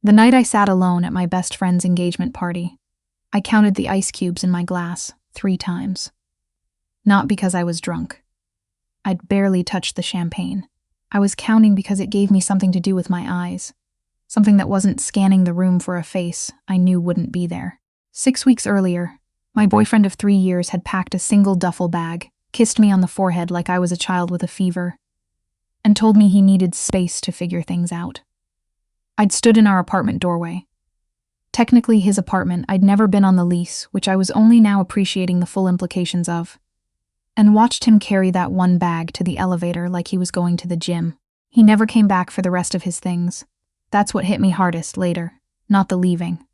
The night I sat alone at my best friend's engagement party, I counted the ice cubes in my glass 3 times. Not because I was drunk. I'd barely touched the champagne. I was counting because it gave me something to do with my eyes. Something that wasn't scanning the room for a face I knew wouldn't be there. 6 weeks earlier, my boyfriend of 3 years had packed a single duffel bag, kissed me on the forehead like I was a child with a fever, and told me he needed space to figure things out. I'd stood in our apartment doorway. Technically his apartment, I'd never been on the lease, which I was only now appreciating the full implications of, and watched him carry that one bag to the elevator like he was going to the gym. He never came back for the rest of his things. That's what hit me hardest later, not the leaving.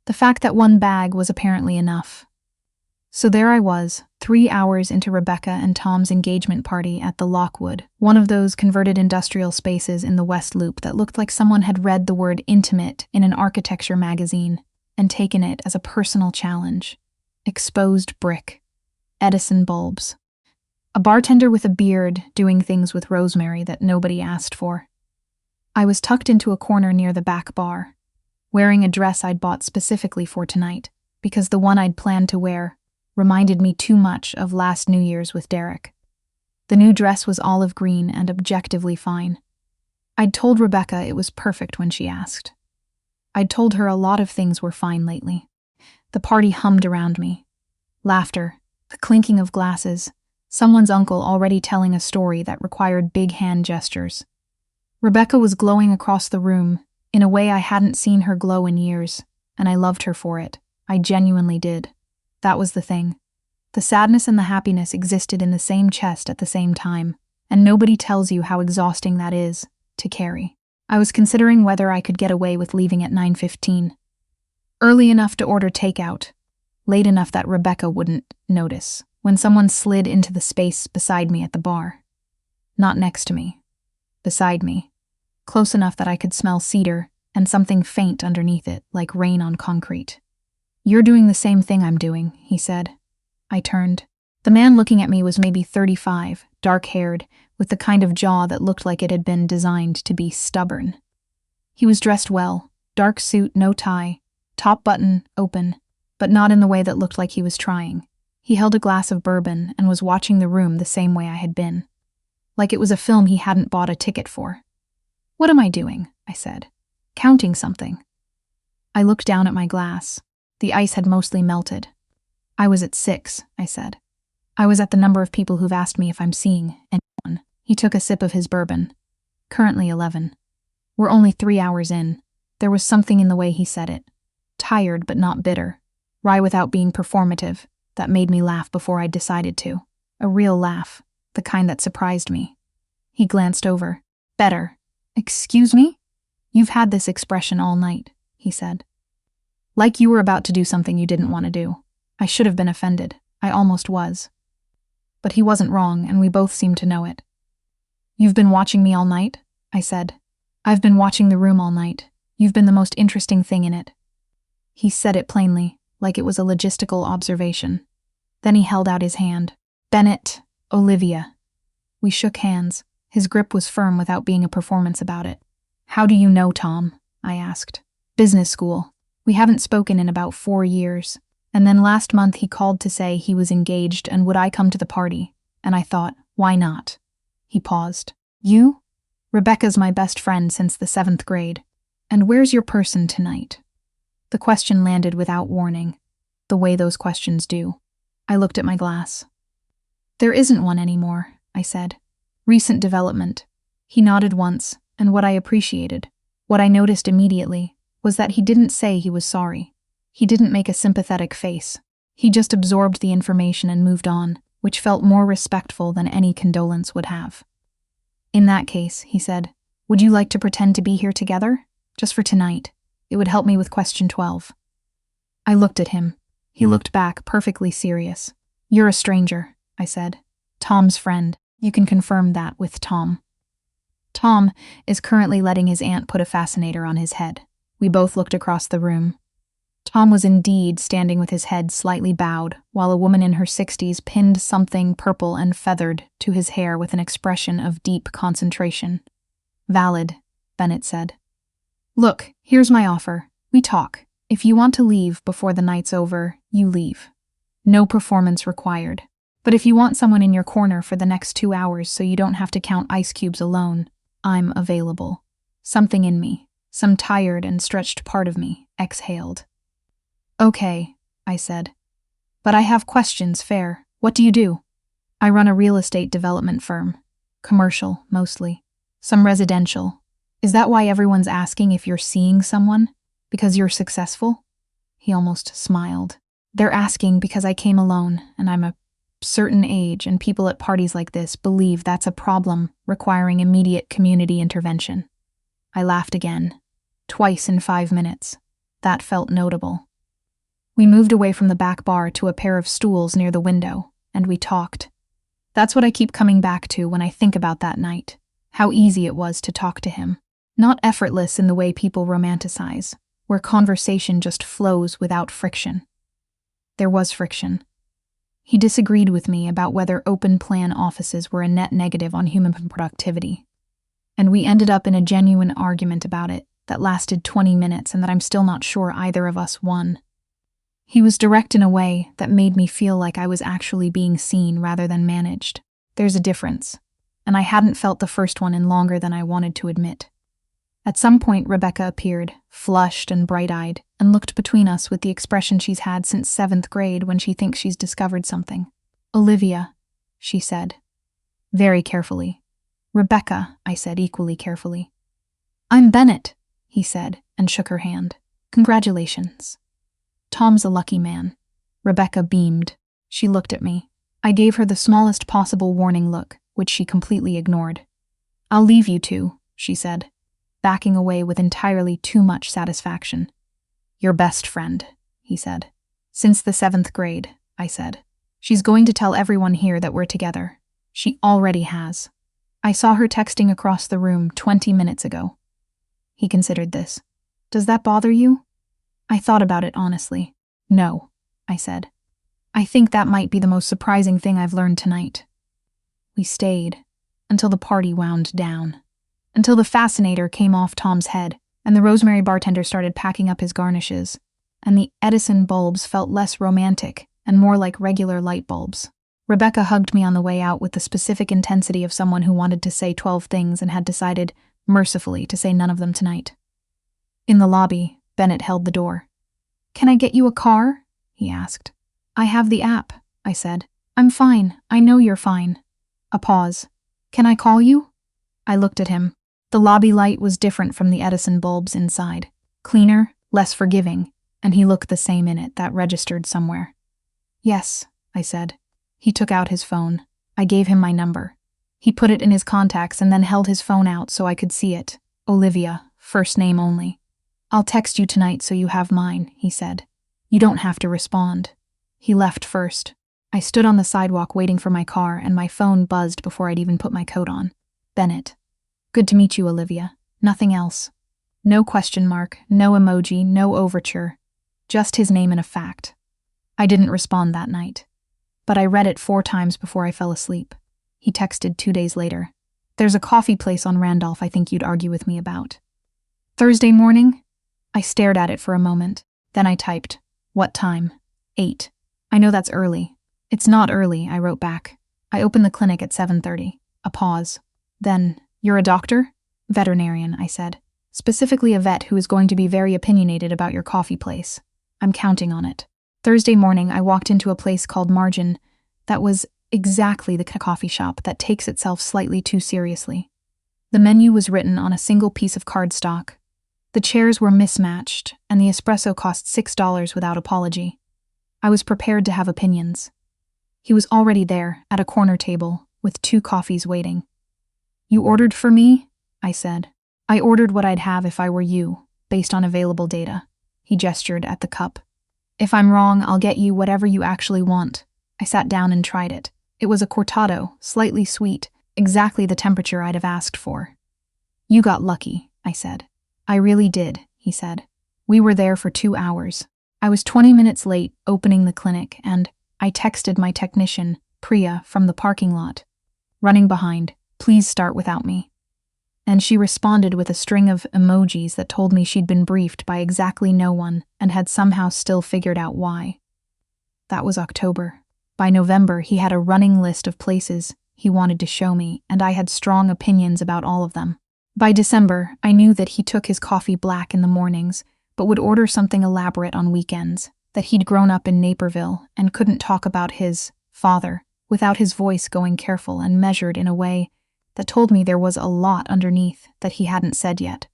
The fact that one bag was apparently enough. So there I was, 3 hours into Rebecca and Tom's engagement party at the Lockwood, one of those converted industrial spaces in the West Loop that looked like someone had read the word intimate in an architecture magazine and taken it as a personal challenge. Exposed brick. Edison bulbs. A bartender with a beard doing things with rosemary that nobody asked for. I was tucked into a corner near the back bar, wearing a dress I'd bought specifically for tonight, because the one I'd planned to wear reminded me too much of last New Year's with Derek. The new dress was olive green and objectively fine. I'd told Rebecca it was perfect when she asked. I'd told her a lot of things were fine lately. The party hummed around me. Laughter, the clinking of glasses, someone's uncle already telling a story that required big hand gestures. Rebecca was glowing across the room in a way I hadn't seen her glow in years, and I loved her for it. I genuinely did. That was the thing. The sadness and the happiness existed in the same chest at the same time, and nobody tells you how exhausting that is to carry. I was considering whether I could get away with leaving at 9:15. Early enough to order takeout, late enough that Rebecca wouldn't notice, when someone slid into the space beside me at the bar. Not next to me. Beside me. Close enough that I could smell cedar and something faint underneath it, like rain on concrete. "You're doing the same thing I'm doing," he said. I turned. The man looking at me was maybe 35, dark-haired, with the kind of jaw that looked like it had been designed to be stubborn. He was dressed well, dark suit, no tie, top button open, but not in the way that looked like he was trying. He held a glass of bourbon and was watching the room the same way I had been. Like it was a film he hadn't bought a ticket for. "What am I doing?" I said. "Counting something." I looked down at my glass. The ice had mostly melted. "I was at 6, I said. "I was at the number of people who've asked me if I'm seeing anyone." He took a sip of his bourbon. "Currently 11. We're only 3 hours in." There was something in the way he said it. Tired but not bitter. Wry without being performative. That made me laugh before I'd decided to. A real laugh. The kind that surprised me. He glanced over. "Better." "Excuse me?" "You've had this expression all night," he said. "Like you were about to do something you didn't want to do." I should have been offended. I almost was. But he wasn't wrong, and we both seemed to know it. "You've been watching me all night?" I said. "I've been watching the room all night. You've been the most interesting thing in it." He said it plainly, like it was a logistical observation. Then he held out his hand. "Bennett, Olivia." We shook hands. His grip was firm without being a performance about it. "How do you know Tom?" I asked. "Business school. We haven't spoken in about 4 years. And then last month he called to say he was engaged and would I come to the party. And I thought, why not?" He paused. "You? Rebecca's my best friend since the 7th grade. And where's your person tonight?" The question landed without warning, the way those questions do. I looked at my glass. "There isn't one anymore," I said. "Recent development." He nodded once, and what I appreciated, what I noticed immediately, was that he didn't say he was sorry. He didn't make a sympathetic face. He just absorbed the information and moved on, which felt more respectful than any condolence would have. "In that case," he said, "would you like to pretend to be here together? Just for tonight. It would help me with question 12. I looked at him. He looked back, perfectly serious. "You're a stranger," I said. "Tom's friend. You can confirm that with Tom." Tom is currently letting his aunt put a fascinator on his head. We both looked across the room. Tom was indeed standing with his head slightly bowed, while a woman in her 60s pinned something purple and feathered to his hair with an expression of deep concentration. "Valid," Bennett said. Look, here's my offer. We talk. If you want to leave before the night's over, you leave. No performance required. But if you want someone in your corner for the next 2 hours so you don't have to count ice cubes alone, I'm available. Something in me, some tired and stretched part of me, exhaled. Okay, I said. But I have questions, fair. What do you do? I run a real estate development firm. Commercial, mostly. Some residential. Is that why everyone's asking if you're seeing someone? Because you're successful? He almost smiled. They're asking because I came alone, and I'm a certain age, and people at parties like this believe that's a problem requiring immediate community intervention. I laughed again. Twice in 5 minutes. That felt notable. We moved away from the back bar to a pair of stools near the window, and we talked. That's what I keep coming back to when I think about that night. How easy it was to talk to him. Not effortless in the way people romanticize, where conversation just flows without friction. There was friction. He disagreed with me about whether open-plan offices were a net negative on human productivity. And we ended up in a genuine argument about it that lasted 20 minutes and that I'm still not sure either of us won. He was direct in a way that made me feel like I was actually being seen rather than managed. There's a difference, and I hadn't felt the first one in longer than I wanted to admit. At some point, Rebecca appeared, flushed and bright-eyed, and looked between us with the expression she's had since 7th grade when she thinks she's discovered something. Olivia, she said. Very carefully. Rebecca, I said equally carefully. I'm Bennett, he said, and shook her hand. Congratulations. Tom's a lucky man. Rebecca beamed. She looked at me. I gave her the smallest possible warning look, which she completely ignored. I'll leave you two, she said, backing away with entirely too much satisfaction. Your best friend, he said. Since the 7th grade, I said. She's going to tell everyone here that we're together. She already has. I saw her texting across the room 20 minutes ago. He considered this. Does that bother you? I thought about it honestly. No, I said. I think that might be the most surprising thing I've learned tonight. We stayed until the party wound down. Until the fascinator came off Tom's head, and the Rosemary bartender started packing up his garnishes, and the Edison bulbs felt less romantic and more like regular light bulbs. Rebecca hugged me on the way out with the specific intensity of someone who wanted to say 12 things and had decided, mercifully, to say none of them tonight. In the lobby, Bennett held the door. Can I get you a car? He asked. I have the app, I said. I'm fine. I know you're fine. A pause. Can I call you? I looked at him. The lobby light was different from the Edison bulbs inside. Cleaner, less forgiving, and he looked the same in it, that registered somewhere. Yes, I said. He took out his phone. I gave him my number. He put it in his contacts and then held his phone out so I could see it. Olivia, first name only. I'll text you tonight so you have mine, he said. You don't have to respond. He left first. I stood on the sidewalk waiting for my car and my phone buzzed before I'd even put my coat on. Bennett. Good to meet you, Olivia. Nothing else. No question mark, no emoji, no overture. Just his name and a fact. I didn't respond that night. But I read it 4 times before I fell asleep. He texted 2 days later. There's a coffee place on Randolph I think you'd argue with me about. Thursday morning? I stared at it for a moment. Then I typed, what time? 8. I know that's early. It's not early, I wrote back. I opened the clinic at 7:30. A pause. Then, you're a doctor? Veterinarian, I said. Specifically a vet who is going to be very opinionated about your coffee place. I'm counting on it. Thursday morning, I walked into a place called Margin that was exactly the coffee shop that takes itself slightly too seriously. The menu was written on a single piece of cardstock. The chairs were mismatched, and the espresso cost $6 without apology. I was prepared to have opinions. He was already there, at a corner table, with 2 coffees waiting. You ordered for me? I said. I ordered what I'd have if I were you, based on available data. He gestured at the cup. If I'm wrong, I'll get you whatever you actually want. I sat down and tried it. It was a cortado, slightly sweet, exactly the temperature I'd have asked for. You got lucky, I said. I really did, he said. We were there for 2 hours. I was 20 minutes late opening the clinic, and I texted my technician, Priya, from the parking lot. Running behind, please start without me. And she responded with a string of emojis that told me she'd been briefed by exactly no one and had somehow still figured out why. That was October. By November, he had a running list of places he wanted to show me, and I had strong opinions about all of them. By December, I knew that he took his coffee black in the mornings, but would order something elaborate on weekends, that he'd grown up in Naperville and couldn't talk about his father without his voice going careful and measured in a way that told me there was a lot underneath that he hadn't said yet,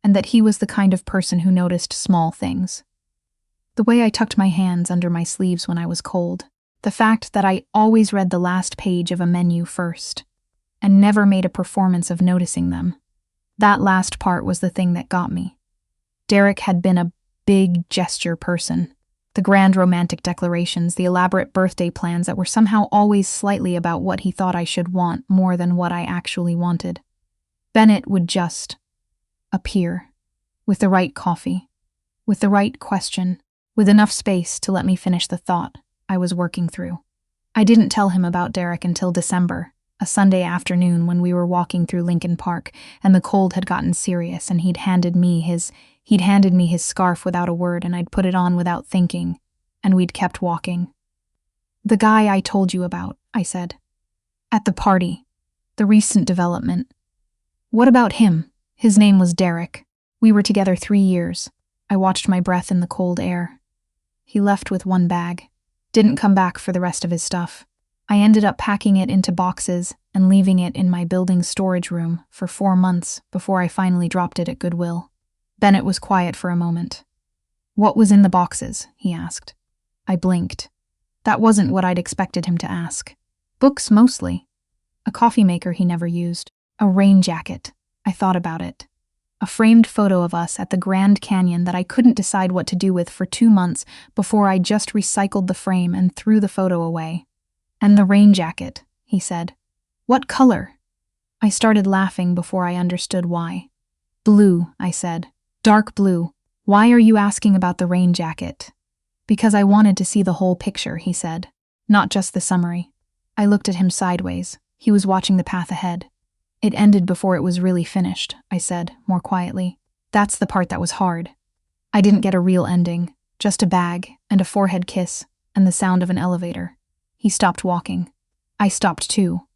and that he was the kind of person who noticed small things. The way I tucked my hands under my sleeves when I was cold, the fact that I always read the last page of a menu first, and never made a performance of noticing them. That last part was the thing that got me. Derek had been a big gesture person. The grand romantic declarations, the elaborate birthday plans that were somehow always slightly about what he thought I should want more than what I actually wanted. Bennett would just appear, with the right coffee, with the right question, with enough space to let me finish the thought I was working through. I didn't tell him about Derek until December, a Sunday afternoon when we were walking through Lincoln Park and the cold had gotten serious and he'd handed me his scarf without a word and I'd put it on without thinking, and we'd kept walking. "The guy I told you about," I said. "At the party. The recent development." "What about him?" "His name was Derek. We were together 3 years. I watched my breath in the cold air. He left with one bag. Didn't come back for the rest of his stuff. I ended up packing it into boxes and leaving it in my building's storage room for 4 months before I finally dropped it at Goodwill." Bennett was quiet for a moment. "What was in the boxes?" he asked. I blinked. That wasn't what I'd expected him to ask. Books mostly. A coffee maker he never used. A rain jacket. I thought about it. A framed photo of us at the Grand Canyon that I couldn't decide what to do with for 2 months before I just recycled the frame and threw the photo away. "And the rain jacket," he said. "What color?" I started laughing before I understood why. "Blue," I said. "Dark blue. Why are you asking about the rain jacket?" "Because I wanted to see the whole picture," he said, "not just the summary." I looked at him sideways. He was watching the path ahead. "It ended before it was really finished," I said, more quietly. "That's the part that was hard. I didn't get a real ending, just a bag and a forehead kiss and the sound of an elevator." He stopped walking. I stopped too.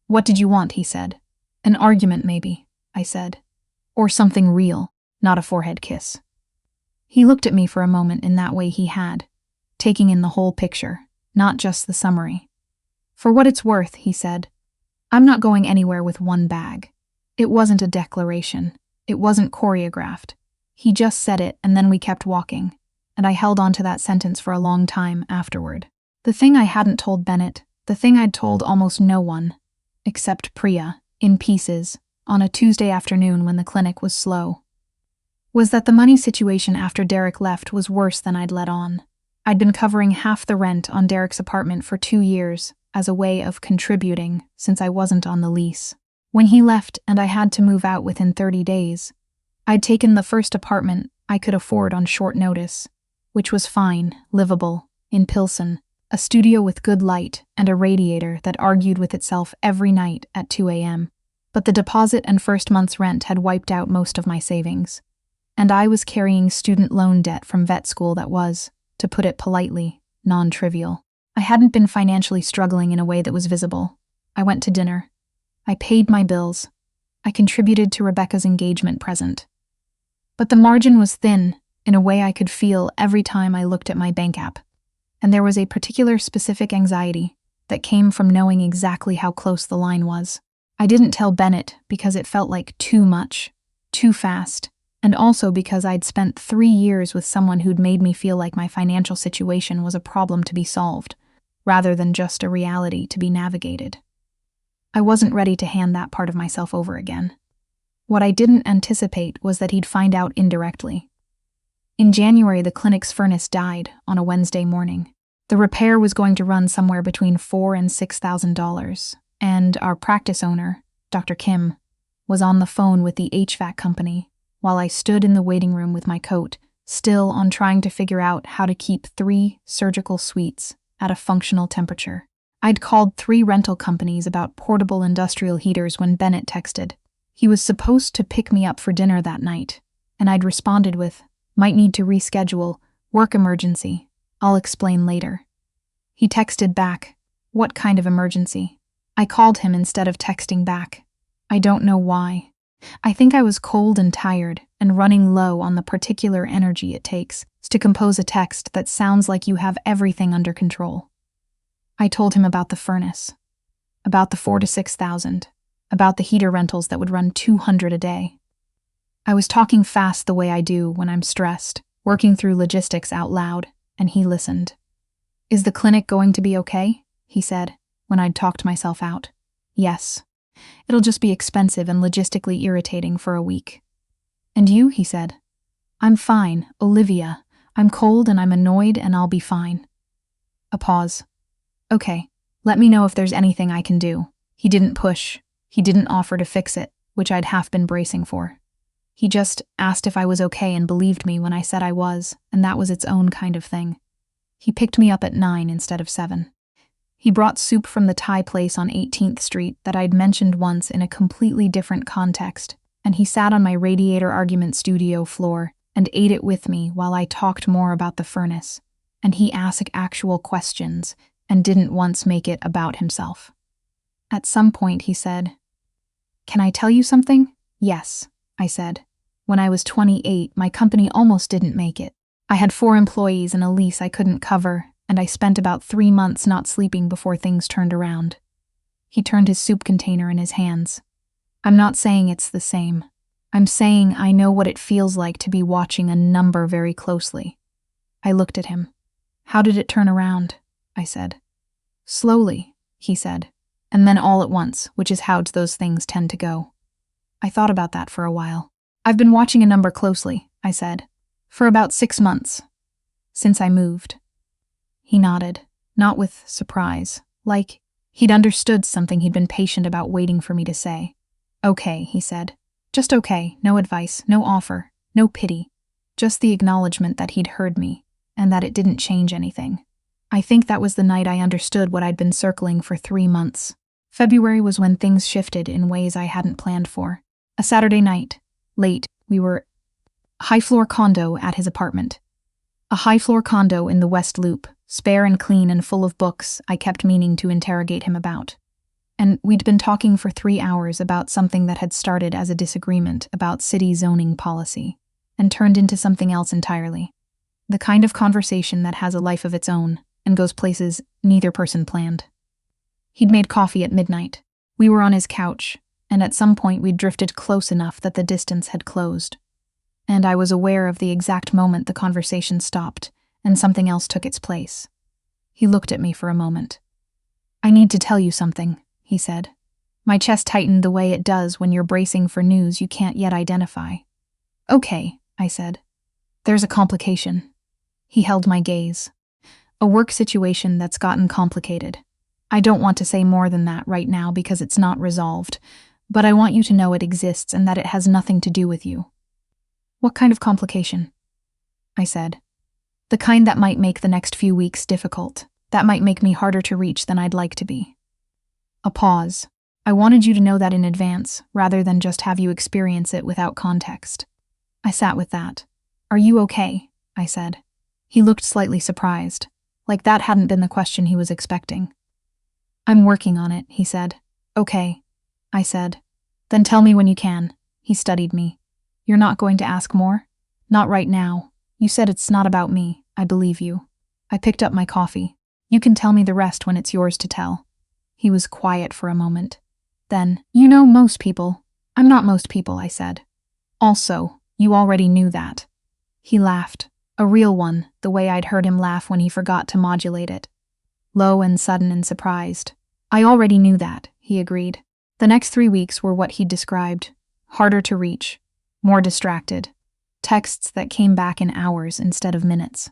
"What did you want?" he said. "An argument, maybe," I said. "Or something real, not a forehead kiss." He looked at me for a moment in that way he had, taking in the whole picture, not just the summary. "For what it's worth," he said, "I'm not going anywhere with one bag." It wasn't a declaration. It wasn't choreographed. He just said it and then we kept walking, and I held on to that sentence for a long time afterward. The thing I hadn't told Bennett, the thing I'd told almost no one, except Priya, in pieces, on a Tuesday afternoon when the clinic was slow, was that the money situation after Derek left was worse than I'd let on. I'd been covering half the rent on Derek's apartment for 2 years as a way of contributing since I wasn't on the lease. When he left and I had to move out within 30 days, I'd taken the first apartment I could afford on short notice, which was fine, livable, in Pilsen, a studio with good light and a radiator that argued with itself every night at 2 a.m. But the deposit and first month's rent had wiped out most of my savings, and I was carrying student loan debt from vet school that was, to put it politely, non-trivial. I hadn't been financially struggling in a way that was visible. I went to dinner. I paid my bills. I contributed to Rebecca's engagement present. But the margin was thin, in a way I could feel every time I looked at my bank app. And there was a particular specific anxiety that came from knowing exactly how close the line was. I didn't tell Bennett because it felt like too much, too fast, and also because I'd spent 3 years with someone who'd made me feel like my financial situation was a problem to be solved, rather than just a reality to be navigated. I wasn't ready to hand that part of myself over again. What I didn't anticipate was that he'd find out indirectly. In January, the clinic's furnace died on a Wednesday morning. The repair was going to run somewhere between $4,000 and $6,000, and our practice owner, Dr. Kim, was on the phone with the HVAC company while I stood in the waiting room with my coat, still on trying to figure out how to keep 3 surgical suites at a functional temperature. I'd called 3 rental companies about portable industrial heaters when Bennett texted. He was supposed to pick me up for dinner that night, and I'd responded with, "Might need to reschedule, work emergency. I'll explain later." He texted back, "What kind of emergency?" I called him instead of texting back. I don't know why. I think I was cold and tired and running low on the particular energy it takes to compose a text that sounds like you have everything under control. I told him about the furnace, about the 4,000 to 6,000, about the heater rentals that would run 200 a day. I was talking fast the way I do when I'm stressed, working through logistics out loud, and he listened. "Is the clinic going to be okay?" he said, when I'd talked myself out. "Yes. It'll just be expensive and logistically irritating for a week." "And you?" he said. "I'm fine, Olivia. I'm cold and I'm annoyed and I'll be fine." A pause. "Okay, let me know if there's anything I can do." He didn't push. He didn't offer to fix it, which I'd half been bracing for. He just asked if I was okay and believed me when I said I was, and that was its own kind of thing. He picked me up at 9 instead of 7. He brought soup from the Thai place on 18th Street that I'd mentioned once in a completely different context, and he sat on my radiator argument studio floor and ate it with me while I talked more about the furnace, and he asked actual questions and didn't once make it about himself. At some point he said, "Can I tell you something?" "Yes," I said. "When I was 28, my company almost didn't make it. I had 4 employees and a lease I couldn't cover, and I spent about 3 months not sleeping before things turned around." He turned his soup container in his hands. "I'm not saying it's the same. I'm saying I know what it feels like to be watching a number very closely." I looked at him. "How did it turn around?" I said. "Slowly," he said, "and then all at once, which is how those things tend to go." I thought about that for a while. "I've been watching a number closely," I said, "for about 6 months. Since I moved." He nodded, not with surprise, like he'd understood something he'd been patient about waiting for me to say. "Okay," he said. "Just okay, no advice, no offer, no pity. Just the acknowledgement that he'd heard me, and that it didn't change anything." I think that was the night I understood what I'd been circling for 3 months. February was when things shifted in ways I hadn't planned for. A Saturday night, late, we were high-floor condo at his apartment. A high-floor condo in the West Loop, spare and clean and full of books I kept meaning to interrogate him about. And we'd been talking for 3 hours about something that had started as a disagreement about city zoning policy and turned into something else entirely. The kind of conversation that has a life of its own and goes places neither person planned. He'd made coffee at midnight. We were on his couch, and at some point we'd drifted close enough that the distance had closed. And I was aware of the exact moment the conversation stopped and something else took its place. He looked at me for a moment. "I need to tell you something," he said. My chest tightened the way it does when you're bracing for news you can't yet identify. "Okay," I said. "There's a complication." He held my gaze. "A work situation that's gotten complicated. I don't want to say more than that right now because it's not resolved, but I want you to know it exists and that it has nothing to do with you." "What kind of complication?" I said. "The kind that might make the next few weeks difficult, that might make me harder to reach than I'd like to be." A pause. I wanted you to know that in advance, rather than just have you experience it without context. I sat with that. "Are you okay?" I said. He looked slightly surprised, like that hadn't been the question he was expecting. "I'm working on it," he said. "Okay," I said. "Then tell me when you can." He studied me. "You're not going to ask more?" "Not right now. You said it's not about me. I believe you." I picked up my coffee. "You can tell me the rest when it's yours to tell." He was quiet for a moment. Then, "You know most people." "I'm not most people," I said. "Also, you already knew that." He laughed. A real one, the way I'd heard him laugh when he forgot to modulate it. Low and sudden and surprised. "I already knew that," he agreed. The next 3 weeks were what he'd described. Harder to reach. More distracted. Texts that came back in hours instead of minutes.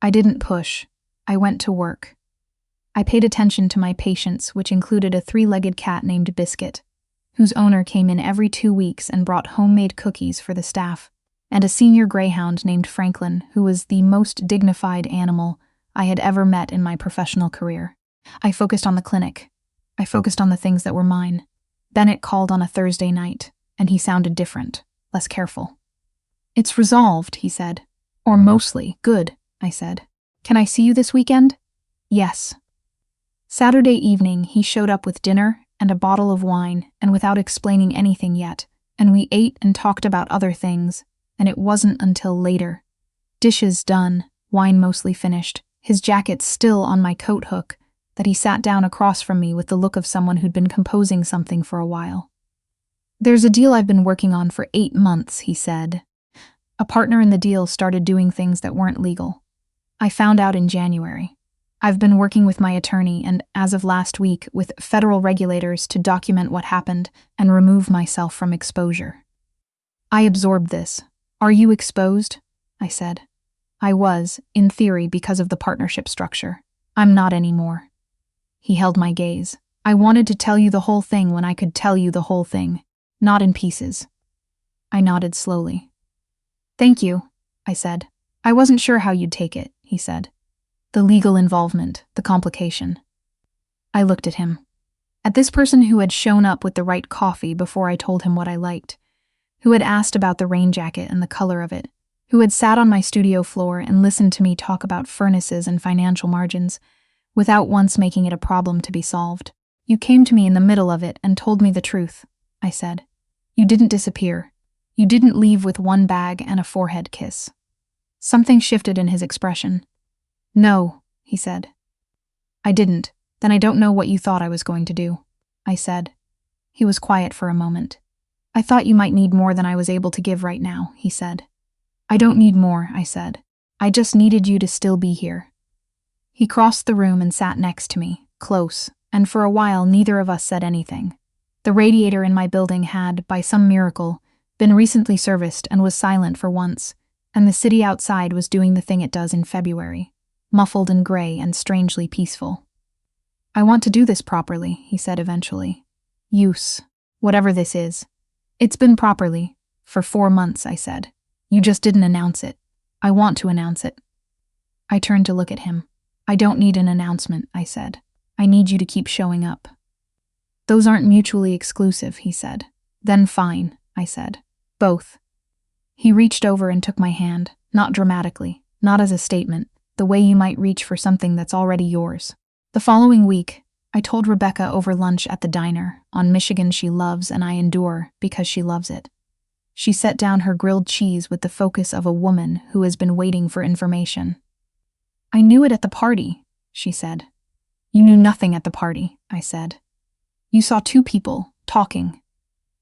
I didn't push. I went to work. I paid attention to my patients, which included a 3-legged cat named Biscuit, whose owner came in every 2 weeks and brought homemade cookies for the staff, and a senior greyhound named Franklin, who was the most dignified animal I had ever met in my professional career. I focused on the clinic. I focused on the things that were mine. Bennett called on a Thursday night. and he sounded different, less careful. "It's resolved," he said. "Or mostly. Good," I said. "Can I see you this weekend?" "Yes." Saturday evening, he showed up with dinner and a bottle of wine, and without explaining anything yet, and we ate and talked about other things, and it wasn't until later. Dishes done, wine mostly finished, his jacket still on my coat hook, that he sat down across from me with the look of someone who'd been composing something for a while. "There's a deal I've been working on for 8 months," he said. "A partner in the deal started doing things that weren't legal. I found out in January. I've been working with my attorney and, as of last week, with federal regulators to document what happened and remove myself from exposure." I absorbed this. "Are you exposed?" I said. "I was, in theory, because of the partnership structure. I'm not anymore." He held my gaze. "I wanted to tell you the whole thing when I could tell you the whole thing, not in pieces." I nodded slowly. "Thank you," I said. "I wasn't sure how you'd take it," he said. "The legal involvement, the complication." I looked at him. At this person who had shown up with the right coffee before I told him what I liked, who had asked about the rain jacket and the color of it, who had sat on my studio floor and listened to me talk about furnaces and financial margins, without once making it a problem to be solved. "You came to me in the middle of it and told me the truth," I said. "You didn't disappear. You didn't leave with one bag and a forehead kiss." Something shifted in his expression. "No," he said. "I didn't. Then I don't know what you thought I was going to do," I said. He was quiet for a moment. "I thought you might need more than I was able to give right now," he said. "I don't need more," I said. "I just needed you to still be here." He crossed the room and sat next to me, close, and for a while neither of us said anything. The radiator in my building had, by some miracle, been recently serviced and was silent for once, and the city outside was doing the thing it does in February, muffled and gray and strangely peaceful. "I want to do this properly," he said eventually. "Use, whatever this is. It's been properly, for 4 months," I said. "You just didn't announce it. I want to announce it." I turned to look at him. "I don't need an announcement," I said. "I need you to keep showing up." "Those aren't mutually exclusive," he said. "Then fine," I said. "Both." He reached over and took my hand, not dramatically, not as a statement, the way you might reach for something that's already yours. The following week, I told Rebecca over lunch at the diner, on Michigan she loves and I endure because she loves it. She set down her grilled cheese with the focus of a woman who has been waiting for information. "I knew it at the party," she said. "You knew nothing at the party," I said. "You saw 2 people, talking."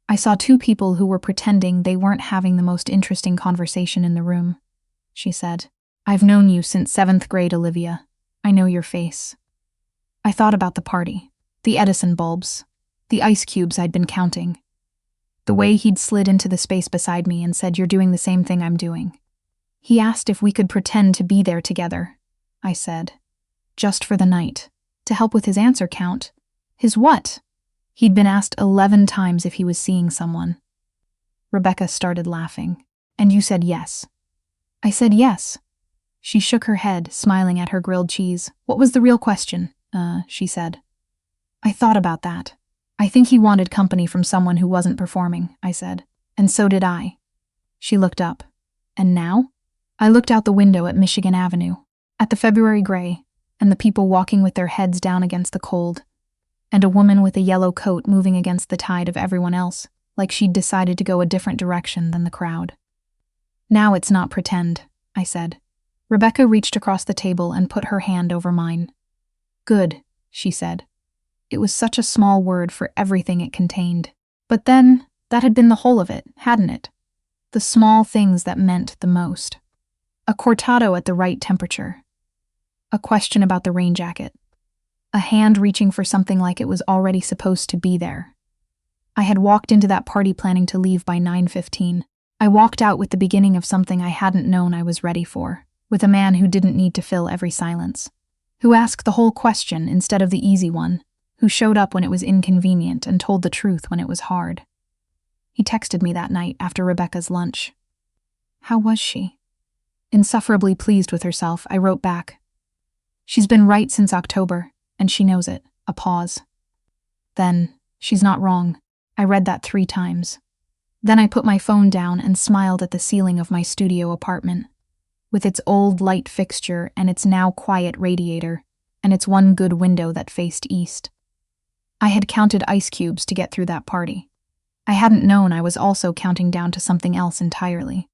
"I saw 2 people who were pretending they weren't having the most interesting conversation in the room," she said. "I've known you since 7th grade, Olivia. I know your face." I thought about the party, the Edison bulbs, the ice cubes I'd been counting, the way he'd slid into the space beside me and said, "You're doing the same thing I'm doing." He asked if we could pretend to be there together, I said. Just for the night, to help with his answer count. His what? He'd been asked 11 times if he was seeing someone. Rebecca started laughing. "And you said yes." I said yes. She shook her head, smiling at her grilled cheese. "What was the real question?" She said. "I thought about that. I think he wanted company from someone who wasn't performing," I said. "And so did I." She looked up. "And now?" I looked out the window at Michigan Avenue, at the February gray, and the people walking with their heads down against the cold, and a woman with a yellow coat moving against the tide of everyone else, like she'd decided to go a different direction than the crowd. "Now it's not pretend," I said. Rebecca reached across the table and put her hand over mine. "Good," she said. It was such a small word for everything it contained. But then, that had been the whole of it, hadn't it? The small things that meant the most. A cortado at the right temperature. A question about the rain jacket. A hand reaching for something like it was already supposed to be there. I had walked into that party planning to leave by 9:15. I walked out with the beginning of something I hadn't known I was ready for, with a man who didn't need to fill every silence, who asked the whole question instead of the easy one, who showed up when it was inconvenient and told the truth when it was hard. He texted me that night after Rebecca's lunch. How was she? Insufferably pleased with herself, I wrote back. She's been right since October, and she knows it. A pause. Then, she's not wrong. I read that 3 times. Then I put my phone down and smiled at the ceiling of my studio apartment, with its old light fixture and its now quiet radiator, and its one good window that faced east. I had counted ice cubes to get through that party. I hadn't known I was also counting down to something else entirely.